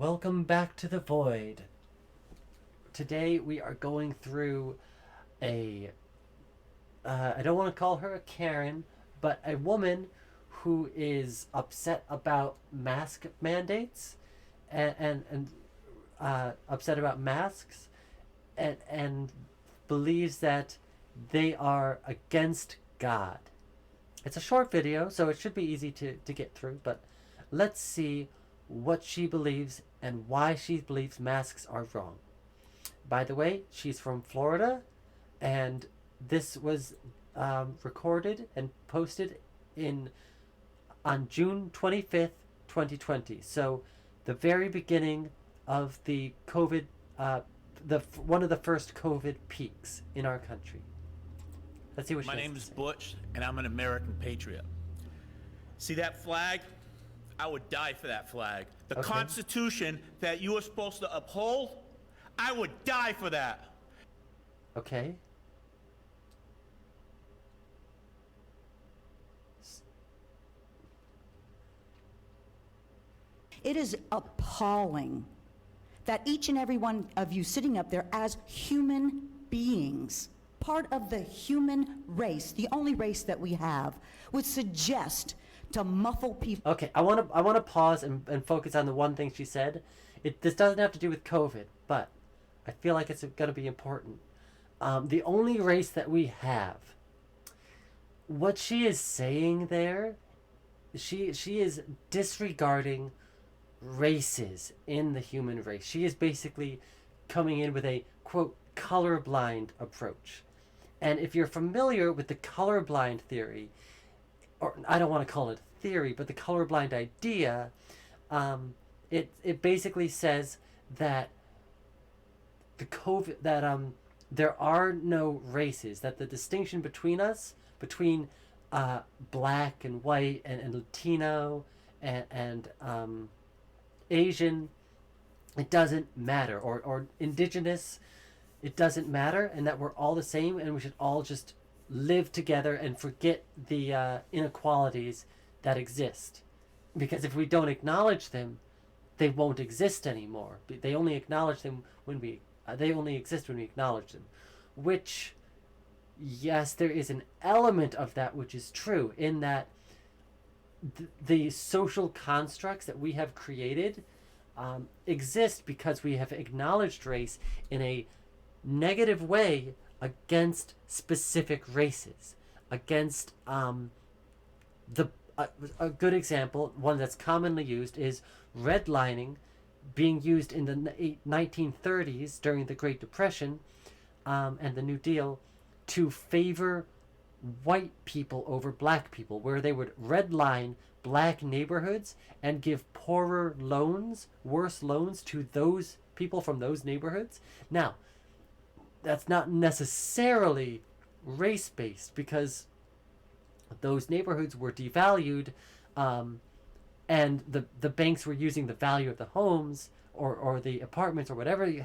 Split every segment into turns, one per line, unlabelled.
Welcome back to the void. Today we are going through I don't want to call her a Karen, but a woman who is upset about mask mandates and upset about masks and believes that they are against God. It's a short video, so it should be easy to get through, but let's see what she believes and why she believes masks are wrong. By the way, she's from Florida, and this was recorded and posted in on June 25th, 2020. So, the very beginning of the COVID, the one of the first COVID peaks in our country. Let's see what
My
she has
name
to
is
say.
Butch, and I'm an American patriot. See that flag? I would die for that flag. The
Okay.
Constitution that you are supposed to uphold, I would die for that.
Okay.
It is appalling that each and every one of you sitting up there as human beings, part of the human race, the only race that we have, would suggest to muffle people.
Okay, I want to pause and focus on the one thing she said. This doesn't have to do with COVID, but I feel like it's going to be important. The only race that we have. What she is saying there, she is disregarding races in the human race. She is basically coming in with a quote colorblind approach. And if you're familiar with the colorblind theory, or I don't want to call it theory, but the colorblind idea, it basically says that the COVID that there are no races, that the distinction between us, between black and white and Latino and Asian, it doesn't matter, or indigenous, it doesn't matter, and that we're all the same, and we should all just live together and forget the inequalities that exist. Because if we don't acknowledge them, they won't exist anymore. They only acknowledge them when they only exist when we acknowledge them. Which, yes, there is an element of that which is true, in that the social constructs that we have created exist because we have acknowledged race in a negative way against specific races, against a good example, one that's commonly used, is redlining, being used in the 1930s during the Great Depression and the New Deal to favor white people over black people, where they would redline black neighborhoods and give poorer loans, worse loans to those people from those neighborhoods. Now, that's not necessarily race-based, because those neighborhoods were devalued, and the banks were using the value of the homes or the apartments or whatever you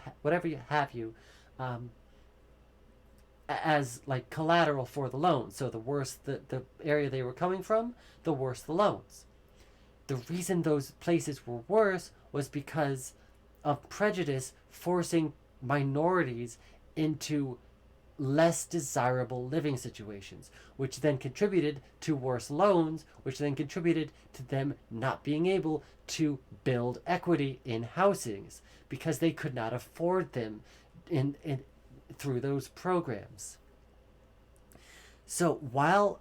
have as like collateral for the loan. So the worse the area they were coming from, the worse the loans. The reason those places were worse was because of prejudice forcing minorities into less desirable living situations, which then contributed to worse loans, which then contributed to them not being able to build equity in housings because they could not afford them in through those programs. So while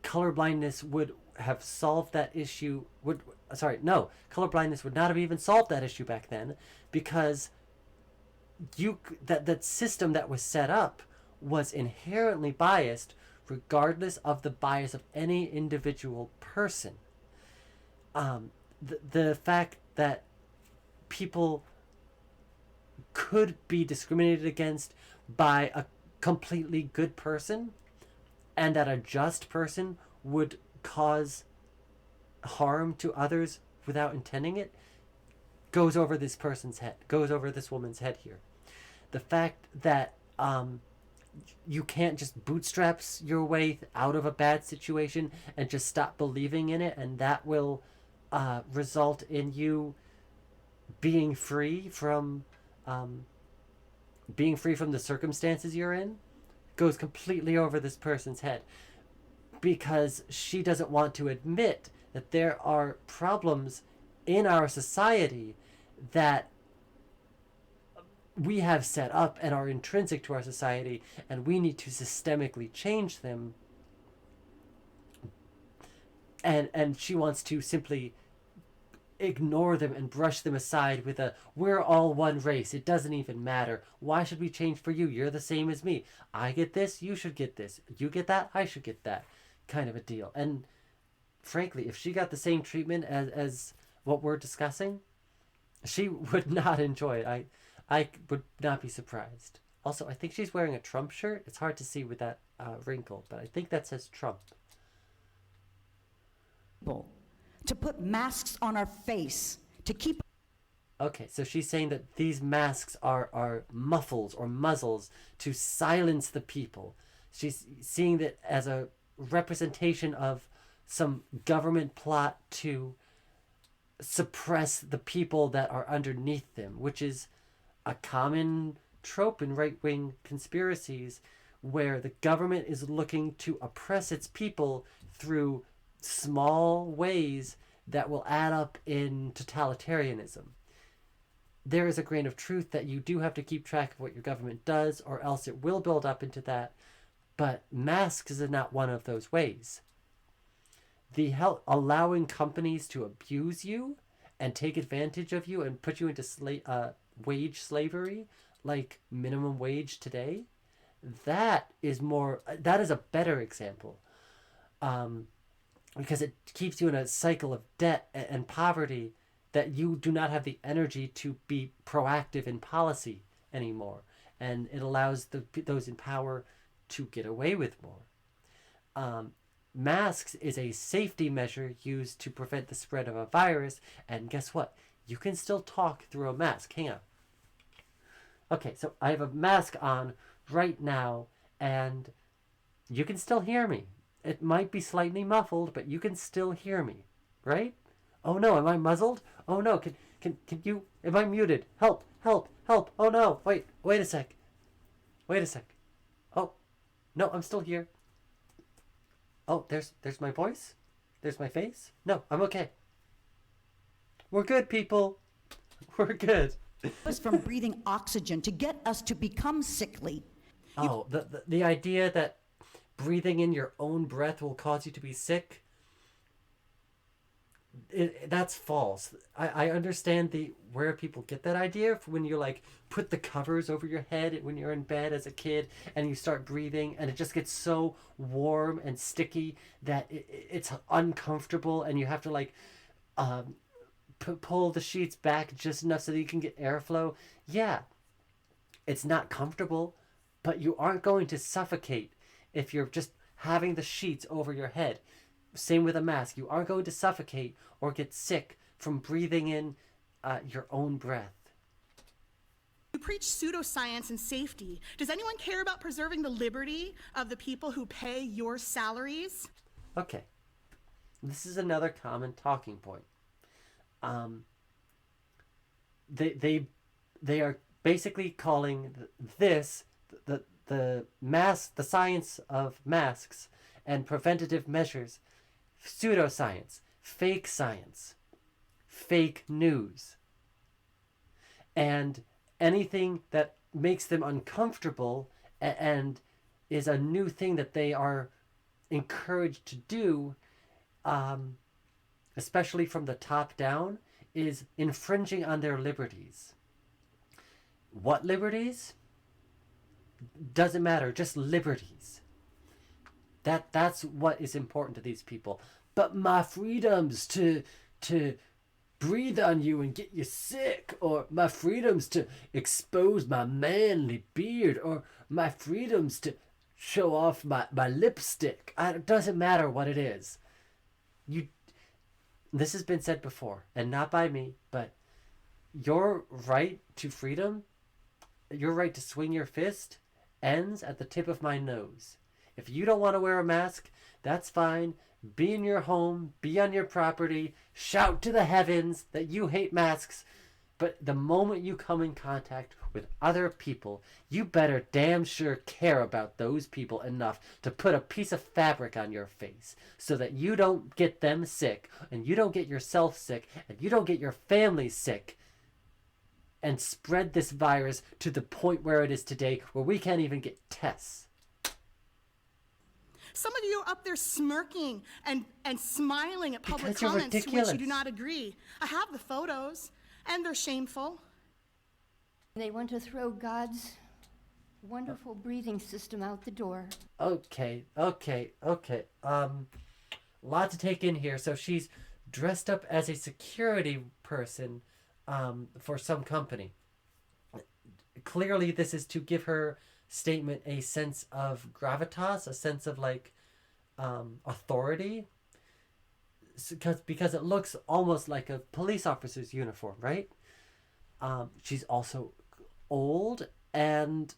colorblindness would have solved that issue, colorblindness would not have even solved that issue back then, because that system that was set up was inherently biased, regardless of the bias of any individual person. The fact that people could be discriminated against by a completely good person, and that a just person would cause harm to others without intending it, goes over this person's head, goes over this woman's head here. The fact that you can't just bootstraps your way out of a bad situation and just stop believing in it, and that will result in you being free from um, being free from the circumstances you're in goes completely over this person's head because she doesn't want to admit that there are problems in our society that we have set up and are intrinsic to our society, and we need to systemically change them. And she wants to simply ignore them and brush them aside with a "we're all one race, it doesn't even matter, why should we change for you, you're the same as me, I get this, you should get this, you get that, I should get that" kind of a deal. And frankly, if she got the same treatment as what we're discussing, she would not enjoy it. I would not be surprised. Also, I think she's wearing a Trump shirt. It's hard to see with that wrinkle, but I think that says Trump.
To put masks on our face, to keep...
Okay, so she's saying that these masks are muffles or muzzles to silence the people. She's seeing that as a representation of some government plot to suppress the people that are underneath them, which is a common trope in right-wing conspiracies where the government is looking to oppress its people through small ways that will add up in totalitarianism. There is a grain of truth that you do have to keep track of what your government does, or else it will build up into that. But masks is not one of those ways. Allowing companies to abuse you and take advantage of you and put you into wage slavery, like minimum wage today, that is a better example. Because it keeps you in a cycle of debt and poverty that you do not have the energy to be proactive in policy anymore. And it allows those in power to get away with more. Masks is a safety measure used to prevent the spread of a virus. And guess what? You can still talk through a mask. Hang on. Okay, so I have a mask on right now, and you can still hear me. It might be slightly muffled, but you can still hear me, right? Oh no, am I muzzled? Oh no, can you, am I muted? Help, help, help. Oh no, wait a sec. Wait a sec. Oh, no, I'm still here. Oh, there's my voice. There's my face. No, I'm okay. We're good, people. We're good.
us from breathing oxygen, to get us to become sickly.
Oh, the idea that breathing in your own breath will cause you to be sick, that's false. I understand where people get that idea when you like put the covers over your head when you're in bed as a kid and you start breathing and it just gets so warm and sticky that it's uncomfortable and you have to like pull the sheets back just enough so that you can get airflow. Yeah, it's not comfortable, but you aren't going to suffocate if you're just having the sheets over your head. Same with a mask. You aren't going to suffocate or get sick from breathing in your own breath.
You preach pseudoscience and safety. Does anyone care about preserving the liberty of the people who pay your salaries?
Okay. This is another common talking point. They are basically calling this the science of masks and preventative measures pseudoscience, fake science, fake news. And anything that makes them uncomfortable and is a new thing that they are encouraged to do, especially from the top down, is infringing on their liberties. What liberties? Doesn't matter, just liberties. That's what is important to these people. But my freedoms to breathe on you and get you sick, or my freedoms to expose my manly beard, or my freedoms to show off my lipstick. It doesn't matter what it is. This has been said before, and not by me, but your right to freedom, your right to swing your fist, ends at the tip of my nose. If you don't want to wear a mask, that's fine. Be in your home, be on your property, shout to the heavens that you hate masks, But the moment you come in contact with other people, you better damn sure care about those people enough to put a piece of fabric on your face so that you don't get them sick, and you don't get yourself sick, and you don't get your family sick, and spread this virus to the point where it is today, where we can't even get tests.
Some of you are up there smirking and smiling at public
Because you're
comments to which
ridiculous.
you do not agree. I have the photos, and they're shameful.
They want to throw God's wonderful breathing system out the door.
Okay. Lot to take in here. So she's dressed up as a security person for some company. Clearly, this is to give her statement a sense of gravitas, a sense of like authority. Because it looks almost like a police officer's uniform, right? She's also old, and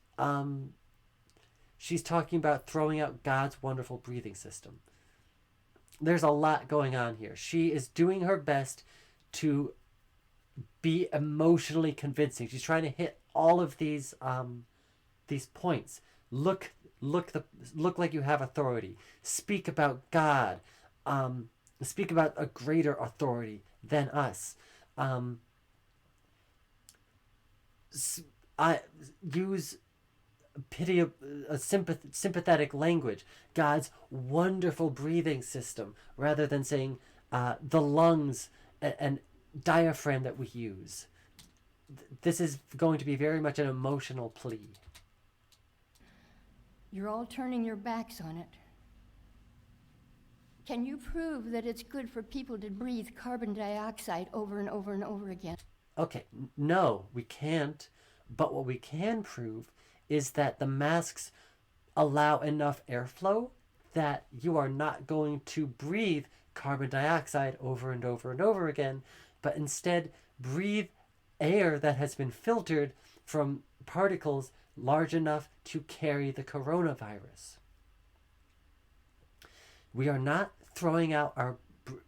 she's talking about throwing out God's wonderful breathing system. There's a lot going on here. She is doing her best to be emotionally convincing. She's trying to hit all of these points. Look like you have authority. Speak about God. Speak about a greater authority than us. I use sympathetic language. God's wonderful breathing system, rather than saying the lungs and diaphragm that we use. This is going to be very much an emotional plea.
You're all turning your backs on it. Can you prove that it's good for people to breathe carbon dioxide over and over and over again?
Okay, no, we can't. But what we can prove is that the masks allow enough airflow that you are not going to breathe carbon dioxide over and over and over again, but instead breathe air that has been filtered from particles large enough to carry the coronavirus. We are not throwing out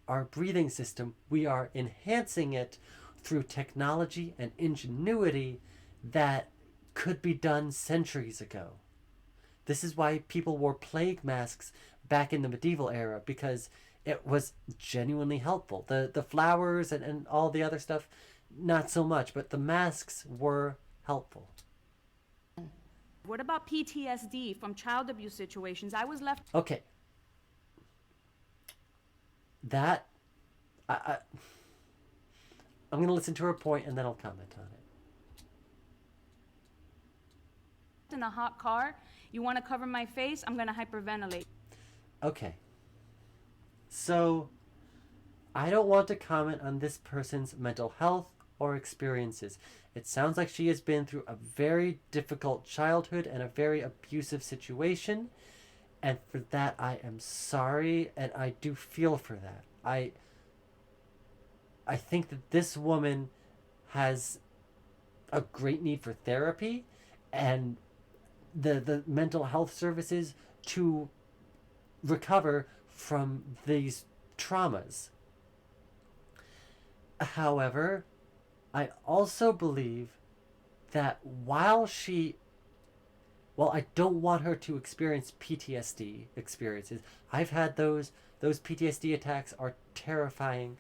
our breathing system. We are enhancing it through technology and ingenuity that could be done centuries ago. This is why people wore plague masks back in the medieval era, because it was genuinely helpful. The flowers and all the other stuff, not so much, but the masks were helpful.
What about PTSD from child abuse situations? I was left.
Okay. That, I'm going to listen to her point and then I'll comment on it.
In a hot car. You want to cover my face? I'm going to hyperventilate.
Okay. So, I don't want to comment on this person's mental health or experiences. It sounds like she has been through a very difficult childhood and a very abusive situation. And for that, I am sorry, and I do feel for that. I think that this woman has a great need for therapy and the mental health services to recover from these traumas. However, I also believe that while I don't want her to experience PTSD experiences. I've had those. Those PTSD attacks are terrifying.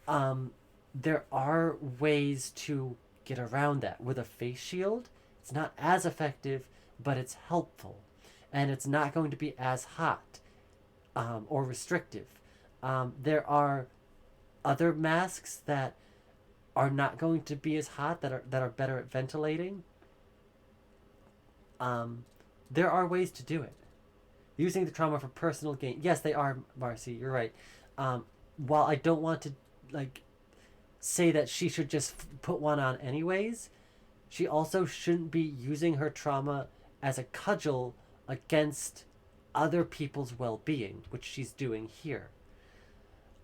There are ways to get around that with a face shield. It's not as effective, but it's helpful. And it's not going to be as hot or restrictive. There are other masks that are not going to be as hot, that are better at ventilating. There are ways to do it. Using the trauma for personal gain. Yes, they are, Marcy, you're right. While I don't want to say that she should just put one on anyways, she also shouldn't be using her trauma as a cudgel against other people's well-being, which she's doing here.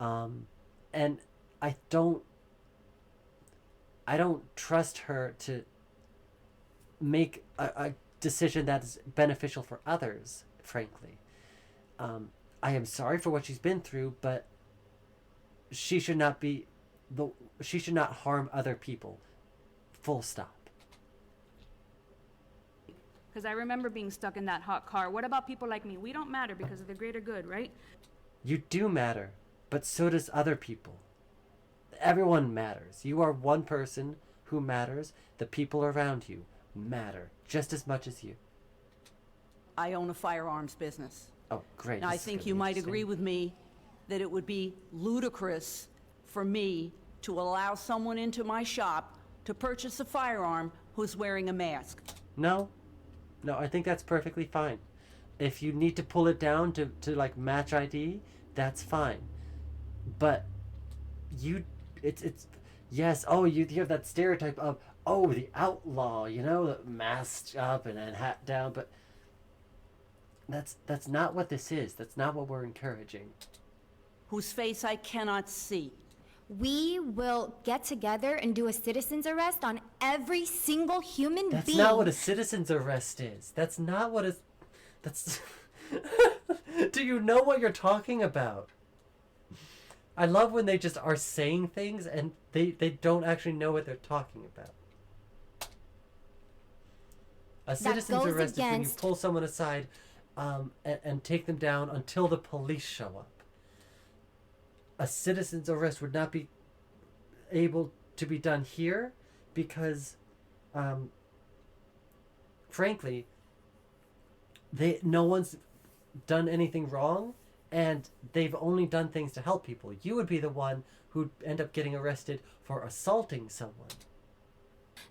And I don't trust her to make a decision that is beneficial for others, frankly. I am sorry for what she's been through, but she should not harm other people Full stop.
Because I remember being stuck in that hot car. What about people like me? We don't matter because of the greater good, right?
You do matter, but so does other people. Everyone matters. You are one person who matters. The people around you matter just as much as you.
I own a firearms business.
Oh, great.
Now, I
This is
think
gonna
you
be
might
interesting.
agree with me that it would be ludicrous for me to allow someone into my shop to purchase a firearm who's wearing a mask.
No, I think that's perfectly fine. If you need to pull it down to like match ID, that's fine. But it's yes. Oh, you have that stereotype of the outlaw, masked up and then hat down. But that's not what this is. That's not what we're encouraging.
Whose face I cannot see.
We will get together and do a citizen's arrest on every single human
That's
being.
not what a citizen's arrest is. That's not what that's. Do you know what you're talking about? I love when they just are saying things and they don't actually know what they're talking about. A citizen's
goes
arrest is when you
against-
pull someone aside and take them down until the police show up. A citizen's arrest would not be able to be done here because, frankly, no one's done anything wrong, and they've only done things to help people. You would be the one who'd end up getting arrested for assaulting someone.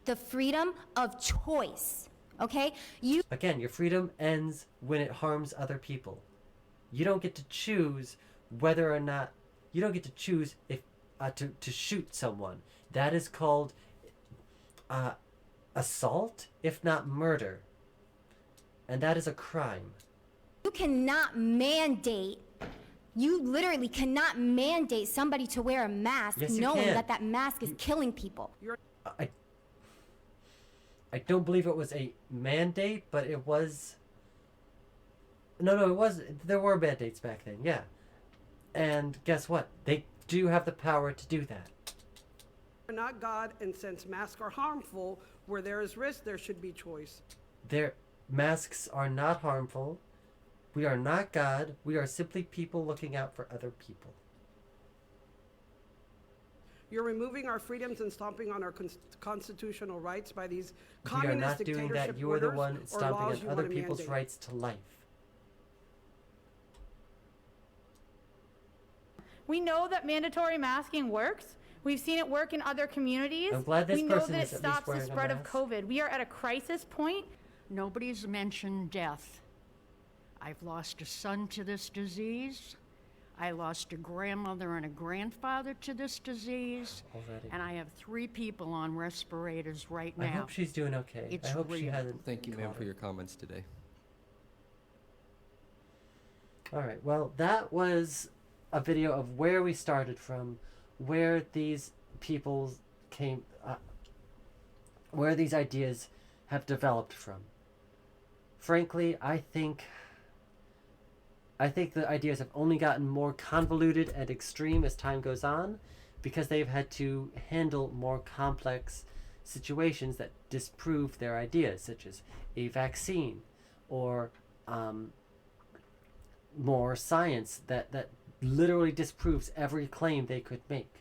The freedom of choice, okay?
Again, your freedom ends when it harms other people. You don't get to choose whether or not you don't get to choose if to shoot someone. That is called assault, if not murder, and that is a crime.
You cannot mandate, you literally cannot mandate somebody to wear a mask
Yes, you
knowing
can.
that mask is killing people.
I don't believe it was a mandate, but it was. No, it was. There were mandates back then, yeah. And guess what? They do have the power to do that.
We're not God, and since masks are harmful, where there is risk, there should be choice.
Their masks are not harmful. We are not God. We are simply people looking out for other people.
You're removing our freedoms and stomping on our constitutional rights by these
We are
communist
not doing
dictatorship
that. You are the
orders
one
or
stomping
laws
on
you
other
wanna
people's
mandate.
rights to life.
We know that mandatory masking works. We've seen it work in other communities.
I'm glad this
we know
person
that
is
it
at least
stops the
wearing a
spread of
mask.
COVID. We are at a crisis point.
Nobody's mentioned death. I've lost a son to this disease. I lost a grandmother and a grandfather to this disease.
Already.
And I have 3 people on respirators right now.
I hope she's doing okay.
It's
I hope she
real.
hasn't.
Thank you, ma'am,
caught
for
it.
your comments today.
All right. Well, that was a video of where we started from, where these people came, where these ideas have developed from. Frankly, I think the ideas have only gotten more convoluted and extreme as time goes on, because they've had to handle more complex situations that disprove their ideas, such as a vaccine or more science that literally disproves every claim they could make.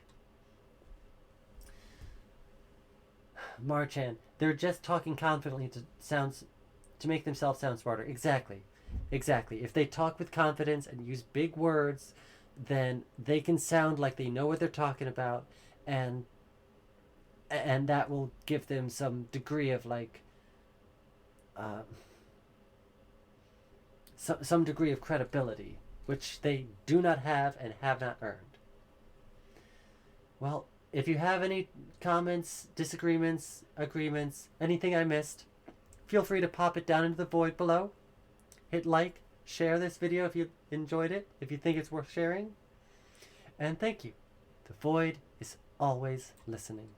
Marchan, they're just talking confidently to make themselves sound smarter. Exactly. If they talk with confidence and use big words, then they can sound like they know what they're talking about, and that will give them some degree of some degree of credibility, which they do not have and have not earned. Well, if you have any comments, disagreements, agreements, anything I missed, feel free to pop it down into the void below. Hit like, share this video if you enjoyed it, if you think it's worth sharing. And thank you. The void is always listening.